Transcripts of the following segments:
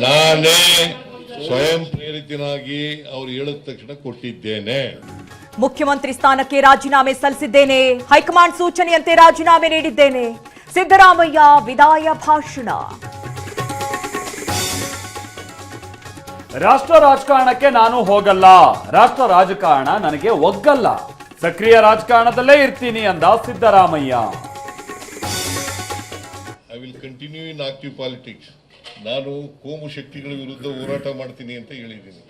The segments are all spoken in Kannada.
ನಾನೇ ಸ್ವಯಂ ಪ್ರೇರಿತನಾಗಿ ಅವರು ಹೇಳಿದ ತಕ್ಷಣ ಕೊಟ್ಟಿದ್ದೇನೆ. ಮುಖ್ಯಮಂತ್ರಿ ಸ್ಥಾನಕ್ಕೆ ರಾಜೀನಾಮೆ ಸಲ್ಲಿಸಿದ್ದೇನೆ, ಹೈಕಮಾಂಡ್ ಸೂಚನೆಯಂತೆ ರಾಜೀನಾಮೆ ನೀಡಿದ್ದೇನೆ. ಸಿದ್ದರಾಮಯ್ಯ ವಿದಾಯ ಭಾಷಣ. ರಾಷ್ಟ್ರ ರಾಜಕಾರಣಕ್ಕೆ ನಾನು ಹೋಗಲ್ಲ, ರಾಷ್ಟ್ರ ರಾಜಕಾರಣ ನನಗೆ ಒಗ್ಗಲ್ಲ, ಸಕ್ರಿಯ ರಾಜಕಾರಣದಲ್ಲೇ ಇರ್ತೀನಿ ಅಂದ Siddaramaiah. I will continue in active politics. ನಾನು ಕೋಮು ಶಕ್ತಿಗಳ ವಿರುದ್ಧ ಹೋರಾಟ ಮಾಡ್ತೀನಿ ಅಂತ ಹೇಳಿದ್ದೀನಿ.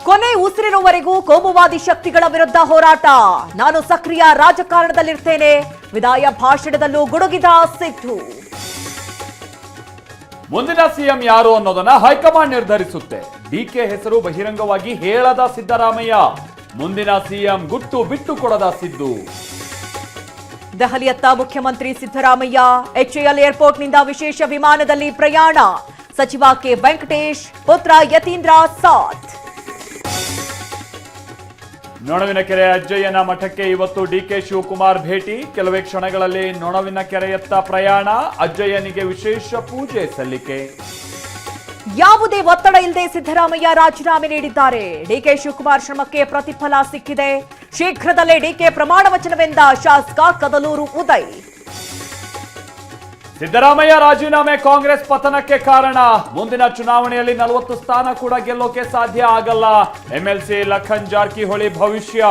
ಕೊನೆ ಉಸಿರಿರುವವರೆಗೂ ಕೋಮುವಾದಿ ಶಕ್ತಿಗಳ ವಿರುದ್ಧ ಹೋರಾಟ, ನಾನು ಸಕ್ರಿಯ ರಾಜಕಾರಣದಲ್ಲಿರ್ತೇನೆ. ವಿದಾಯ ಭಾಷಣದಲ್ಲೂ ಗುಡುಗಿದ ಸಿದ್ದು. ಮುಂದಿನ ಸಿಎಂ ಯಾರು ಅನ್ನೋದನ್ನ ಹೈಕಮಾಂಡ್ ನಿರ್ಧರಿಸುತ್ತೆ. ಡಿಕೆ ಹೆಸರು ಬಹಿರಂಗವಾಗಿ ಹೇಳದ ಸಿದ್ದರಾಮಯ್ಯ, ಮುಂದಿನ ಸಿಎಂ ಗುಟ್ಟು ಬಿಟ್ಟು ಕೊಡದ ಸಿದ್ದು. ದೆಹಲಿಯತ್ತ ಮುಖ್ಯಮಂತ್ರಿ ಸಿದ್ದರಾಮಯ್ಯ, ಎಚ್ಎಎಲ್ ಏರ್ಪೋರ್ಟ್ನಿಂದ ವಿಶೇಷ ವಿಮಾನದಲ್ಲಿ ಪ್ರಯಾಣ. ಸಚಿವ ಕೆ ವೆಂಕಟೇಶ್, ಪುತ್ರ ಯತೀಂದ್ರ ಸಾಥ್. ನೊಣವಿನಕೆರೆ ಅಜ್ಜಯ್ಯನ ಮಠಕ್ಕೆ ಇವತ್ತು ಡಿಕೆ ಶಿವಕುಮಾರ್ ಭೇಟಿ. ಕೆಲವೇ ಕ್ಷಣಗಳಲ್ಲಿ ನೊಣವಿನಕೆರೆಯತ್ತ ಪ್ರಯಾಣ. ಅಜ್ಜಯ್ಯನಿಗೆ ವಿಶೇಷ ಪೂಜೆ ಸಲ್ಲಿಕೆ. ಯಾವುದೇ ಒತ್ತಡ ಇಲ್ಲದೆ ಸಿದ್ದರಾಮಯ್ಯ ರಾಜೀನಾಮೆ ನೀಡಿದ್ದಾರೆ. ಡಿಕೆ ಶಿವಕುಮಾರ್ ಶ್ರಮಕ್ಕೆ ಪ್ರತಿಫಲ ಸಿಕ್ಕಿದೆ. ಶೀಘ್ರದಲ್ಲೇ ಡಿಕೆ ಪ್ರಮಾಣ ವಚನವೆಂದ ಶಾಸಕ ಕದಲೂರು ಉದಯ್. ಸಿದ್ದರಾಮಯ್ಯ ರಾಜೀನಾಮೆ ಕಾಂಗ್ರೆಸ್ ಪತನಕ್ಕೆ ಕಾರಣ. ಮುಂದಿನ ಚುನಾವಣೆಯಲ್ಲಿ 40 ಸ್ಥಾನ ಕೂಡ ಗೆಲ್ಲೋಕೆ ಸಾಧ್ಯ ಆಗಲ್ಲ. ಎಂಎಲ್ಸಿ ಲಖನ್ ಜಾರಕಿಹೊಳಿ ಭವಿಷ್ಯ.